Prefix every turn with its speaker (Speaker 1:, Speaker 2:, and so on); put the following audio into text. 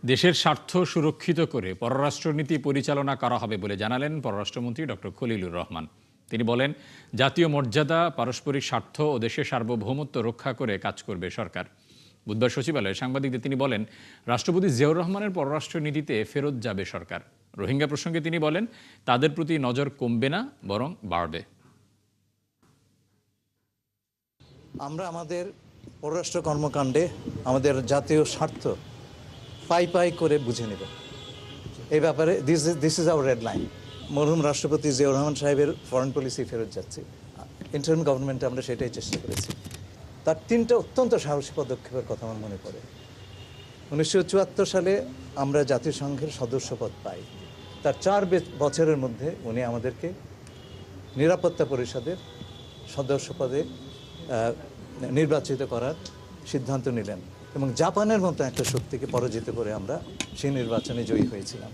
Speaker 1: দেশের স্বার্থ সুরক্ষিত করে পররাষ্ট্রনীতি পরিচালনা করা হবে বলে জানালেন পররাষ্ট্রমন্ত্রী ডক্টর খলিলুর রহমান। তিনি বলেন, জাতীয় মর্যাদা, পারস্পরিক স্বার্থ ও দেশের সার্বভৌমত্ব রক্ষা করে কাজ করবে সরকার। বুধবার সচিবালয়ে সাংবাদিকদের তিনি বলেন, রাষ্ট্রপতি জিয়াউর রহমানের পররাষ্ট্রনীতিতে ফেরত যাবে সরকার। রোহিঙ্গা প্রসঙ্গে তিনি বলেন, তাদের প্রতি নজর কমবে না, বরং বাড়বে।
Speaker 2: আমরা আমাদের পররাষ্ট্র কর্মকাণ্ডে আমাদের জাতীয় স্বার্থ পাই পাই করে বুঝে নেব। এই ব্যাপারে this is our red line. মরহুম রাষ্ট্রপতি জিয়াউর রহমান সাহেবের ফরেন পলিসি ফেরত যাচ্ছে। ইন্টারিম গভর্নমেন্টে আমরা সেটাই চেষ্টা করেছি। তার তিনটা অত্যন্ত সাহসী পদক্ষেপের কথা আমার মনে পড়ে। 1974 সালে আমরা জাতিসংঘের সদস্যপদ পাই। তার 4 বছরের মধ্যে উনি আমাদেরকে নিরাপত্তা পরিষদের সদস্যপদে নির্বাচিত করার সিদ্ধান্ত নিলেন এবং জাপানের মতো একটা শক্তিকে পরাজিত করে আমরা সেই নির্বাচনে জয়ী হয়েছিলাম।